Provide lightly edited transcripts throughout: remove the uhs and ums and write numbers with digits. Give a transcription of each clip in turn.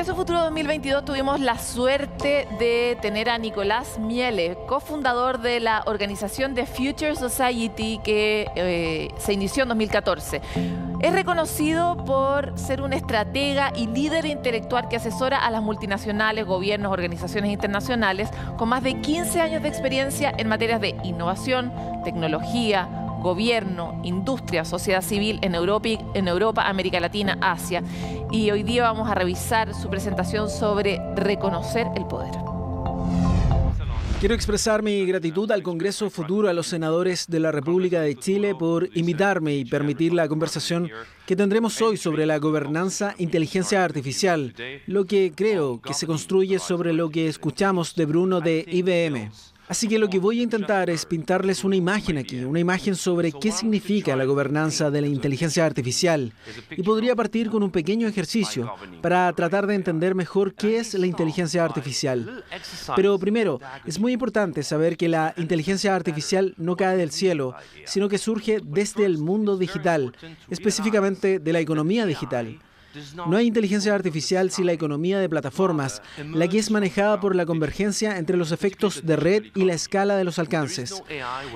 Congreso Futuro 2022 tuvimos la suerte de tener a Nicolás Miele, cofundador de la organización The Future Society que se inició en 2014. Es reconocido por ser un estratega y líder intelectual que asesora a las multinacionales, gobiernos, organizaciones internacionales con más de 15 años de experiencia en materias de innovación, tecnología, gobierno, industria, sociedad civil en Europa, América Latina, Asia. Y hoy día vamos a revisar su presentación sobre reconocer el poder. Quiero expresar mi gratitud al Congreso Futuro, a los senadores de la República de Chile por invitarme y permitir la conversación que tendremos hoy sobre la gobernanza inteligencia artificial, lo que creo que se construye sobre lo que escuchamos de Bruno de IBM. Así que lo que voy a intentar es pintarles una imagen aquí, una imagen sobre qué significa la gobernanza de la inteligencia artificial. Y podría partir con un pequeño ejercicio para tratar de entender mejor qué es la inteligencia artificial. Pero primero, es muy importante saber que la inteligencia artificial no cae del cielo, sino que surge desde el mundo digital, específicamente de la economía digital. No hay inteligencia artificial sin la economía de plataformas, la que es manejada por la convergencia entre los efectos de red y la escala de los alcances.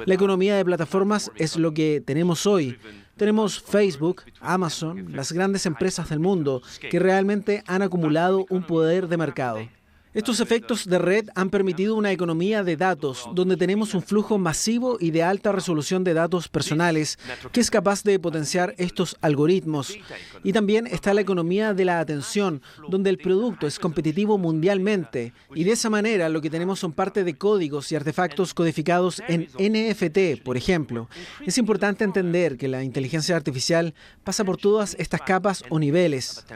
La economía de plataformas es lo que tenemos hoy. Tenemos Facebook, Amazon, las grandes empresas del mundo que realmente han acumulado un poder de mercado. Estos efectos de red han permitido una economía de datos, donde tenemos un flujo masivo y de alta resolución de datos personales que es capaz de potenciar estos algoritmos. Y también está la economía de la atención, donde el producto es competitivo mundialmente. Y de esa manera lo que tenemos son parte de códigos y artefactos codificados en NFT, por ejemplo. Es importante entender que la inteligencia artificial pasa por todas estas capas o niveles.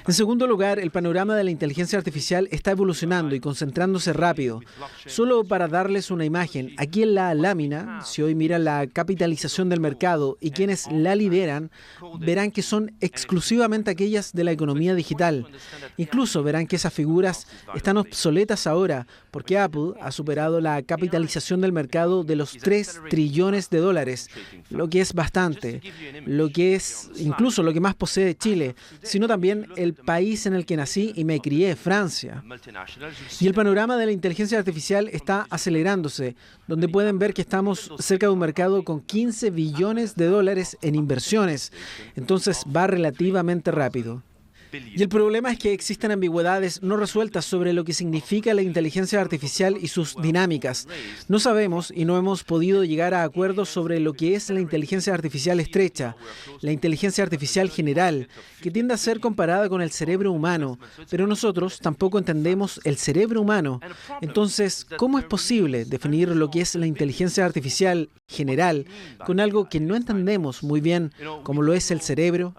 En segundo lugar, el panorama de la inteligencia artificial está evolucionando y concentrándose rápido. Solo para darles una imagen, aquí en la lámina, si hoy miran la capitalización del mercado y quienes la lideran, verán que son exclusivamente aquellas de la economía digital. Incluso verán que esas figuras están obsoletas ahora porque Apple ha superado la capitalización del mercado de los 3 trillones de dólares, lo que es bastante, lo que es incluso lo que más posee Chile, sino también el país en el que nací y me crié, Francia. Y el panorama de la inteligencia artificial está acelerándose, donde pueden ver que estamos cerca de un mercado con 15 billones de dólares en inversiones. Entonces va relativamente rápido. Y el problema es que existen ambigüedades no resueltas sobre lo que significa la inteligencia artificial y sus dinámicas. No sabemos y no hemos podido llegar a acuerdos sobre lo que es la inteligencia artificial estrecha, la inteligencia artificial general, que tiende a ser comparada con el cerebro humano, pero nosotros tampoco entendemos el cerebro humano. Entonces, ¿cómo es posible definir lo que es la inteligencia artificial general con algo que no entendemos muy bien, como lo es el cerebro?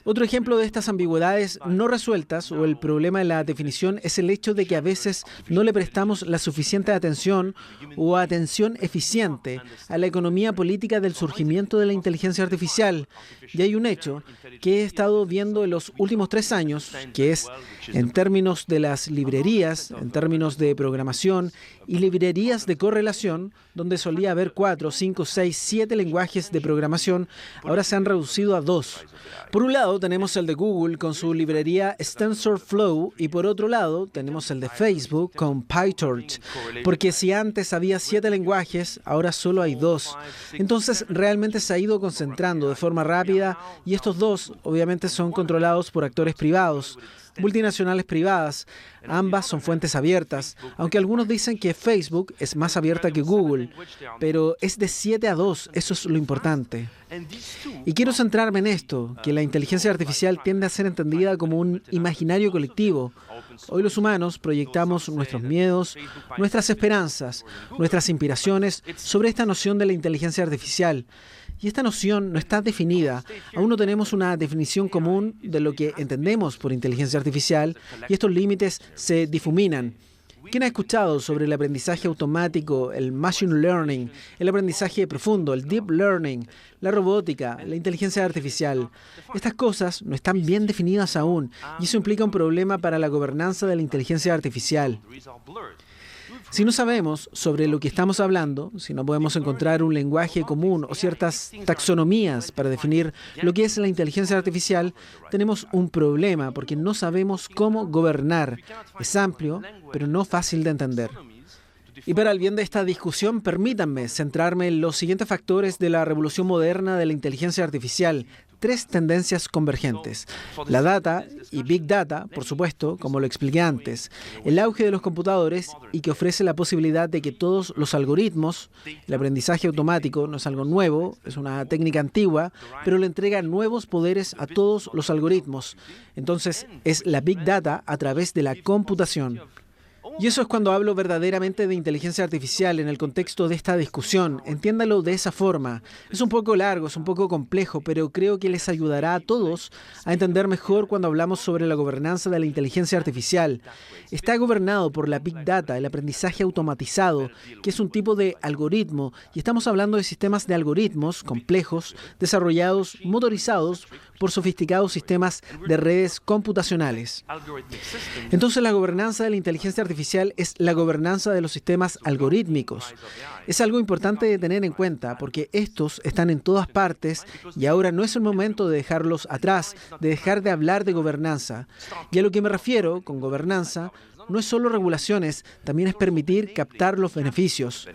Otro ejemplo de estas ambigüedades no resueltas o el problema de la definición es el hecho de que a veces no le prestamos la suficiente atención o atención eficiente a la economía política del surgimiento de la inteligencia artificial. Y hay un hecho que he estado viendo en los últimos 3 años, que es en términos de las librerías, en términos de programación y librerías de correlación, donde solía haber 4, 5, 6, 7 lenguajes de programación, ahora se han reducido a 2. Por un lado tenemos el de Google con su librería TensorFlow y por otro lado tenemos el de Facebook con PyTorch, porque si antes había 7 lenguajes, ahora solo hay 2. Entonces realmente se ha ido concentrando de forma rápida y estos 2 obviamente son controlados por actores privados, multinacionales privadas. Ambas son fuentes abiertas, aunque algunos dicen que Facebook es más abierta que Google, pero es de 7-2, eso es lo importante. Y quiero centrarme en esto, que la inteligencia artificial tiende a ser entendida como un imaginario colectivo. Hoy los humanos proyectamos nuestros miedos, nuestras esperanzas, nuestras inspiraciones sobre esta noción de la inteligencia artificial. Y esta noción no está definida. Aún no tenemos una definición común de lo que entendemos por inteligencia artificial y estos límites se difuminan. ¿Quién ha escuchado sobre el aprendizaje automático, el machine learning, el aprendizaje profundo, el deep learning, la robótica, la inteligencia artificial? Estas cosas no están bien definidas aún y eso implica un problema para la gobernanza de la inteligencia artificial. Si no sabemos sobre lo que estamos hablando, si no podemos encontrar un lenguaje común o ciertas taxonomías para definir lo que es la inteligencia artificial, tenemos un problema porque no sabemos cómo gobernar. Es amplio, pero no fácil de entender. Y para el bien de esta discusión, permítanme centrarme en los siguientes factores de la revolución moderna de la inteligencia artificial. 3 tendencias convergentes. La data y Big Data, por supuesto, como lo expliqué antes. El auge de los computadores y que ofrece la posibilidad de que todos los algoritmos, el aprendizaje automático no es algo nuevo, es una técnica antigua, pero le entrega nuevos poderes a todos los algoritmos. Entonces, es la Big Data a través de la computación. Y eso es cuando hablo verdaderamente de inteligencia artificial en el contexto de esta discusión. Entiéndalo de esa forma. Es un poco largo, es un poco complejo, pero creo que les ayudará a todos a entender mejor cuando hablamos sobre la gobernanza de la inteligencia artificial. Está gobernado por la Big Data, el aprendizaje automatizado, que es un tipo de algoritmo, y estamos hablando de sistemas de algoritmos complejos, desarrollados, motorizados por sofisticados sistemas de redes computacionales. Entonces, la gobernanza de la inteligencia artificial es la gobernanza de los sistemas algorítmicos. Es algo importante de tener en cuenta porque estos están en todas partes y ahora no es el momento de dejarlos atrás, de dejar de hablar de gobernanza. Y a lo que me refiero con gobernanza no es solo regulaciones, también es permitir captar los beneficios.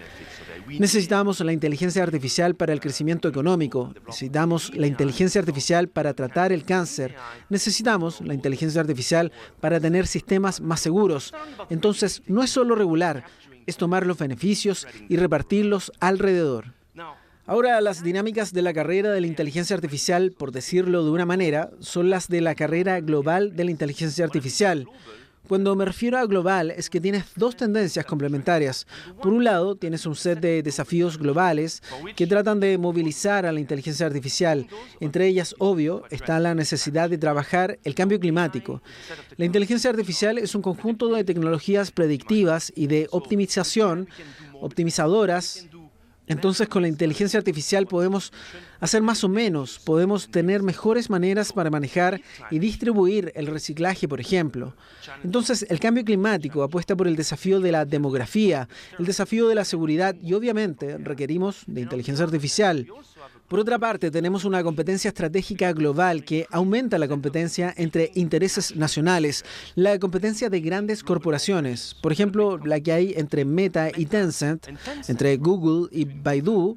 Necesitamos la inteligencia artificial para el crecimiento económico, necesitamos la inteligencia artificial para tratar el cáncer, necesitamos la inteligencia artificial para tener sistemas más seguros. Entonces, no es solo regular, es tomar los beneficios y repartirlos alrededor. Ahora, las dinámicas de la carrera de la inteligencia artificial, por decirlo de una manera, son las de la carrera global de la inteligencia artificial. Cuando me refiero a global, es que tienes 2 tendencias complementarias. Por un lado, tienes un set de desafíos globales que tratan de movilizar a la inteligencia artificial. Entre ellas, obvio, está la necesidad de trabajar el cambio climático. La inteligencia artificial es un conjunto de tecnologías predictivas y de optimizadoras. Entonces, con la inteligencia artificial podemos hacer más o menos, podemos tener mejores maneras para manejar y distribuir el reciclaje, por ejemplo. Entonces, el cambio climático apuesta por el desafío de la demografía, el desafío de la seguridad y, obviamente, requerimos de inteligencia artificial. Por otra parte, tenemos una competencia estratégica global que aumenta la competencia entre intereses nacionales, la competencia de grandes corporaciones, por ejemplo, la que hay entre Meta y Tencent, entre Google y Baidu,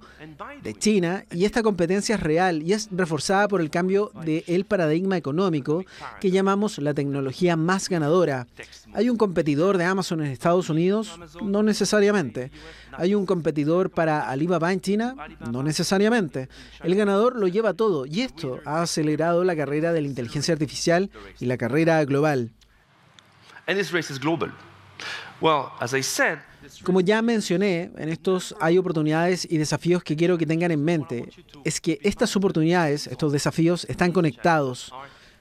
de China, y esta competencia es real y es reforzada por el cambio del paradigma económico que llamamos la tecnología más ganadora. ¿Hay un competidor de Amazon en Estados Unidos? No necesariamente. ¿Hay un competidor para Alibaba en China? No necesariamente. El ganador lo lleva todo y esto ha acelerado la carrera de la inteligencia artificial y la carrera global. Como ya mencioné, en estos hay oportunidades y desafíos que quiero que tengan en mente. Es que estas oportunidades, estos desafíos, están conectados.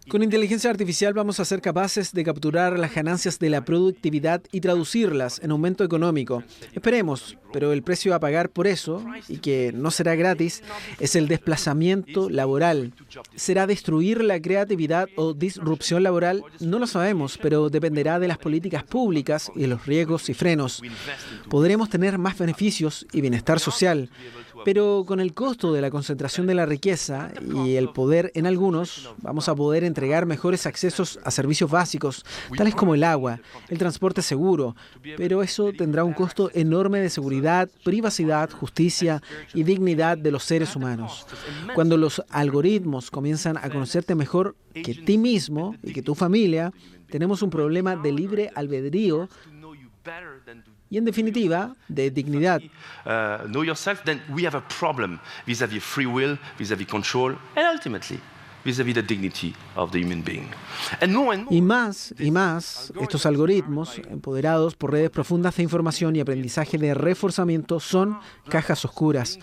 Con inteligencia artificial vamos a ser capaces de capturar las ganancias de la productividad y traducirlas en aumento económico. Esperemos, pero el precio a pagar por eso, y que no será gratis, es el desplazamiento laboral. ¿Será destruir la creatividad o disrupción laboral? No lo sabemos, pero dependerá de las políticas públicas y de los riesgos y frenos. Podremos tener más beneficios y bienestar social, pero con el costo de la concentración de la riqueza y el poder en algunos, vamos a poder entregar mejores accesos a servicios básicos, tales como el agua, el transporte seguro, pero eso tendrá un costo enorme de seguridad, privacidad, justicia y dignidad de los seres humanos. Cuando los algoritmos comienzan a conocerte mejor que ti mismo y que tu familia, tenemos un problema de libre albedrío y, en definitiva, de dignidad. Know yourself, then we have a problem vis-à-vis free will, vis-à-vis control, and ultimately vis-à-vis the dignity of the human being. Y más, estos algoritmos, empoderados por redes profundas de información y aprendizaje de reforzamiento, son cajas oscuras.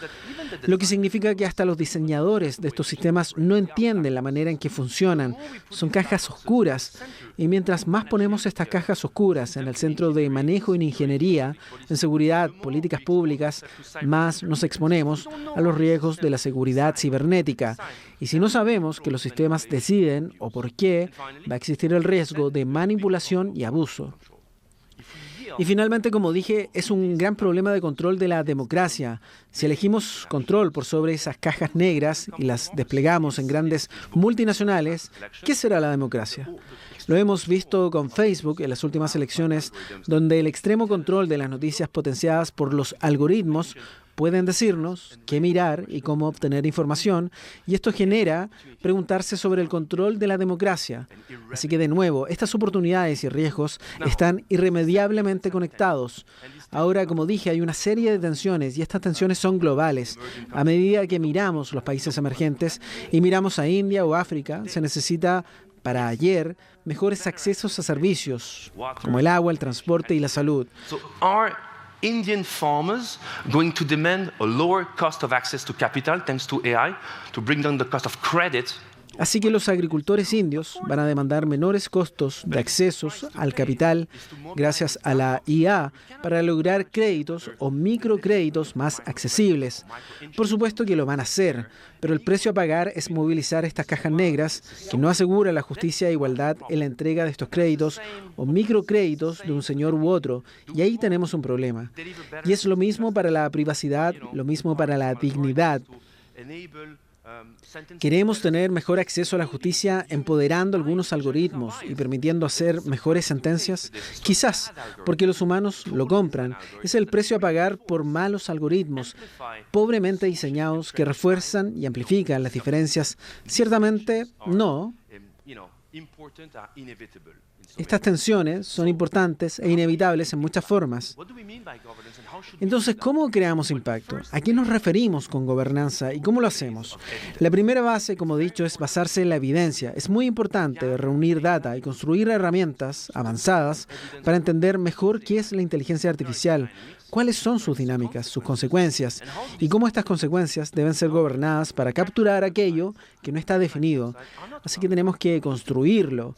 Lo que significa que hasta los diseñadores de estos sistemas no entienden la manera en que funcionan. Son cajas oscuras. Y mientras más ponemos estas cajas oscuras en el centro de manejo en ingeniería, en seguridad, políticas públicas, más nos exponemos a los riesgos de la seguridad cibernética. Y si no sabemos que los sistemas deciden o por qué, va a existir el riesgo de manipulación y abuso. Y finalmente, como dije, es un gran problema de control de la democracia. Si elegimos control por sobre esas cajas negras y las desplegamos en grandes multinacionales, ¿qué será la democracia? Lo hemos visto con Facebook en las últimas elecciones, donde el extremo control de las noticias potenciadas por los algoritmos pueden decirnos qué mirar y cómo obtener información, y esto genera preguntarse sobre el control de la democracia. Así que, de nuevo, estas oportunidades y riesgos están irremediablemente conectados. Ahora, como dije, hay una serie de tensiones, y estas tensiones son globales. A medida que miramos los países emergentes y miramos a India o África, se necesita, para ayer, mejores accesos a servicios, como el agua, el transporte y la salud. Indian farmers going to demand a lower cost of access to capital thanks to AI to bring down the cost of credit. Así que los agricultores indios van a demandar menores costos de accesos al capital gracias a la IA para lograr créditos o microcréditos más accesibles. Por supuesto que lo van a hacer, pero el precio a pagar es movilizar estas cajas negras que no aseguran la justicia e igualdad en la entrega de estos créditos o microcréditos de un señor u otro, y ahí tenemos un problema. Y es lo mismo para la privacidad, lo mismo para la dignidad. Queremos tener mejor acceso a la justicia empoderando algunos algoritmos y permitiendo hacer mejores sentencias. Quizás, porque los humanos lo compran. Es el precio a pagar por malos algoritmos, pobremente diseñados, que refuerzan y amplifican las diferencias. Ciertamente, no. Estas tensiones son importantes e inevitables en muchas formas. Entonces, ¿cómo creamos impacto? ¿A qué nos referimos con gobernanza y cómo lo hacemos? La primera base, como he dicho, es basarse en la evidencia. Es muy importante reunir data y construir herramientas avanzadas para entender mejor qué es la inteligencia artificial, cuáles son sus dinámicas, sus consecuencias y cómo estas consecuencias deben ser gobernadas para capturar aquello que no está definido. Así que tenemos que construirlo.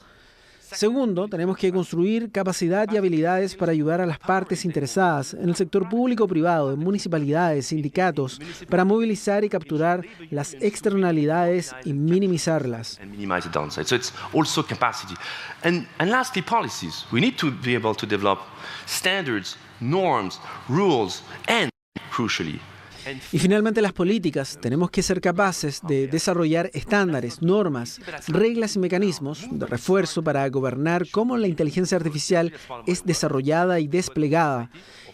Segundo, tenemos que construir capacidad y habilidades para ayudar a las partes interesadas en el sector público o privado, en municipalidades, sindicatos, para movilizar y capturar las externalidades y minimizarlas. So it's also capacity. And lastly, policies. We need to be able to develop standards, norms, rules, and, crucially, y finalmente, las políticas. Tenemos que ser capaces de desarrollar estándares, normas, reglas y mecanismos de refuerzo para gobernar cómo la inteligencia artificial es desarrollada y desplegada.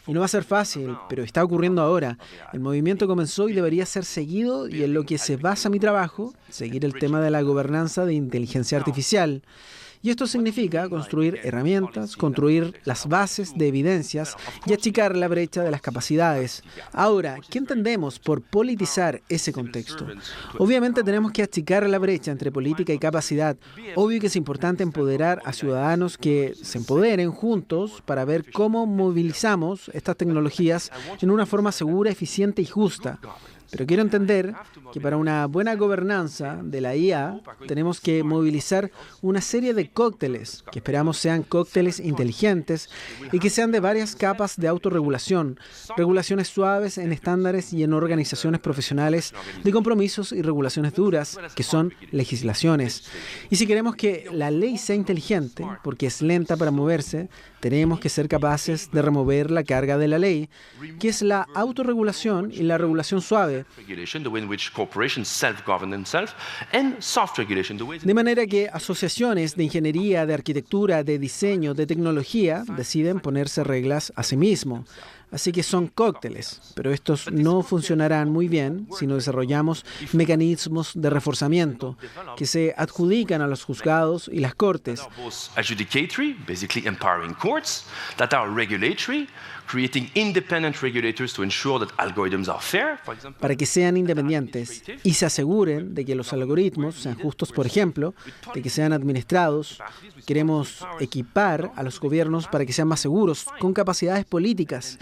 Y no va a ser fácil, pero está ocurriendo ahora. El movimiento comenzó y debería ser seguido, y en lo que se basa mi trabajo, seguir el tema de la gobernanza de inteligencia artificial. Y esto significa construir herramientas, construir las bases de evidencias y achicar la brecha de las capacidades. Ahora, ¿qué entendemos por politizar ese contexto? Obviamente tenemos que achicar la brecha entre política y capacidad. Obvio que es importante empoderar a ciudadanos que se empoderen juntos para ver cómo movilizamos estas tecnologías en una forma segura, eficiente y justa. Pero quiero entender que para una buena gobernanza de la IA tenemos que movilizar una serie de cócteles que esperamos sean cócteles inteligentes y que sean de varias capas de autorregulación, regulaciones suaves en estándares y en organizaciones profesionales de compromisos y regulaciones duras, que son legislaciones. Y si queremos que la ley sea inteligente, porque es lenta para moverse, tenemos que ser capaces de remover la carga de la ley, que es la autorregulación y la regulación suave. De manera que asociaciones de ingeniería, de arquitectura, de diseño, de tecnología deciden ponerse reglas a sí mismos. Así que son cócteles, pero estos no funcionarán muy bien si no desarrollamos mecanismos de reforzamiento que se adjudican a los juzgados y las cortes. Para que sean independientes y se aseguren de que los algoritmos sean justos, por ejemplo, de que sean administrados. Queremos equipar a los gobiernos para que sean más seguros, con capacidades políticas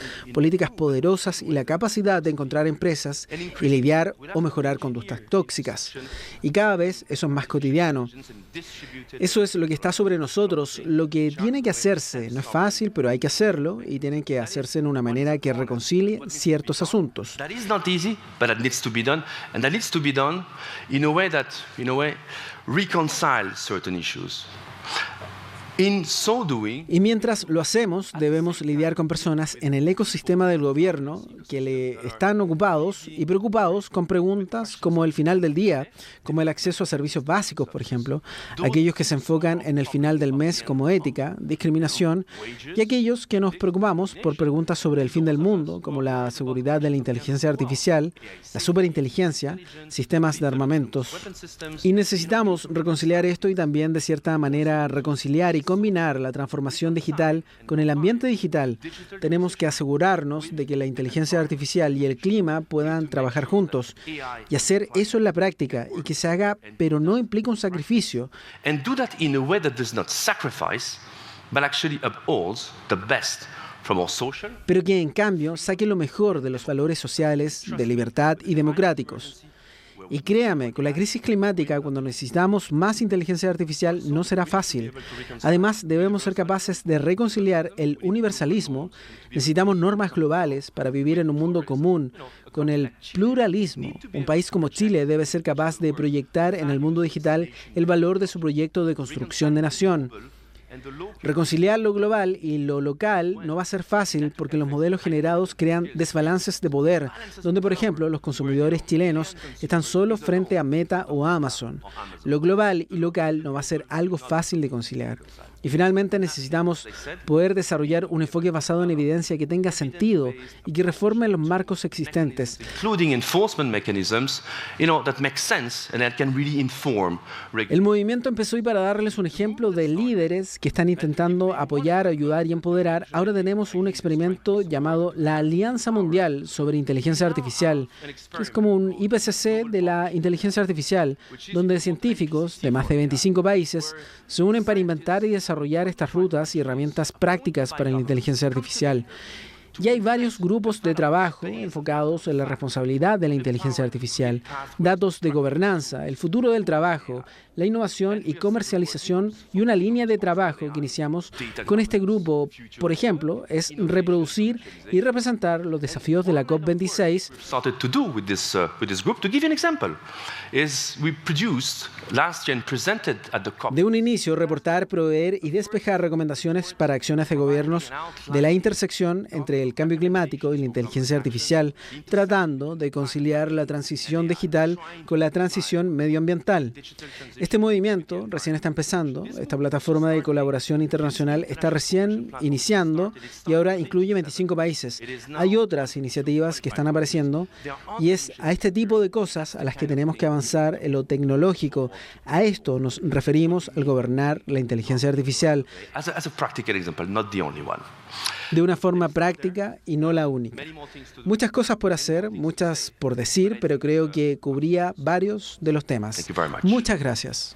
poderosas y la capacidad de encontrar empresas y lidiar o mejorar conductas tóxicas. Y cada vez eso es más cotidiano. Eso es lo que está sobre nosotros, lo que tiene que hacerse. No es fácil, pero hay que hacerlo, y tiene que hacerse en una manera que reconcilie ciertos asuntos. That is not easy, but that needs to be done, and that needs to be done in a way that, reconciles certain issues. In so doing, Y mientras lo hacemos, debemos lidiar con personas en el ecosistema del gobierno que le están ocupados y preocupados con preguntas como el final del día, como el acceso a servicios básicos, por ejemplo, aquellos que se enfocan en el final del mes como ética, discriminación, y aquellos que nos preocupamos por preguntas sobre el fin del mundo, como la seguridad de la inteligencia artificial, la superinteligencia, sistemas de armamentos. Y necesitamos reconciliar esto y también, de cierta manera, reconciliar y combinar la transformación digital con el ambiente digital. Tenemos que asegurarnos de que la inteligencia artificial y el clima puedan trabajar juntos y hacer eso en la práctica y que se haga, pero no implica un sacrificio. and do that in a way that does not sacrifice, but actually upholds the best from our social. Pero que en cambio saque lo mejor de los valores sociales, de libertad y democráticos. Y créame, con la crisis climática, cuando necesitamos más inteligencia artificial, no será fácil. Además, debemos ser capaces de reconciliar el universalismo. Necesitamos normas globales para vivir en un mundo común, con el pluralismo. Un país como Chile debe ser capaz de proyectar en el mundo digital el valor de su proyecto de construcción de nación. Reconciliar lo global y lo local no va a ser fácil porque los modelos generados crean desbalances de poder, donde, por ejemplo, los consumidores chilenos están solo frente a Meta o Amazon. Lo global y local no va a ser algo fácil de conciliar. Y finalmente necesitamos poder desarrollar un enfoque basado en evidencia que tenga sentido y que reforme los marcos existentes. Including enforcement mechanisms, that make sense and that can really inform El movimiento empezó y para darles un ejemplo de líderes que están intentando apoyar, ayudar y empoderar, ahora tenemos un experimento llamado la Alianza Mundial sobre Inteligencia Artificial, que es como un IPCC de la inteligencia artificial, donde científicos de más de 25 países se unen para inventar y desarrollar estas rutas y herramientas prácticas para la inteligencia artificial. Y hay varios grupos de trabajo enfocados en la responsabilidad de la inteligencia artificial, datos de gobernanza, el futuro del trabajo, la innovación y comercialización, y una línea de trabajo que iniciamos con este grupo, por ejemplo, es reproducir y representar los desafíos de la COP26. started to do with this group. To give you an example, is we produced last year and presented at the COP. De un inicio, reportar, proveer y despejar recomendaciones para acciones de gobiernos de la intersección entre el cambio climático y la inteligencia artificial, tratando de conciliar la transición digital con la transición medioambiental. Este movimiento recién está empezando, esta plataforma de colaboración internacional está recién iniciando y ahora incluye 25 países. Hay otras iniciativas que están apareciendo y es a este tipo de cosas a las que tenemos que avanzar en lo tecnológico. A esto nos referimos al gobernar la inteligencia artificial As a practical example, not the only one. de una forma práctica y no la única. Muchas cosas por hacer, muchas por decir, pero creo que cubría varios de los temas. Thank you very much. Muchas gracias.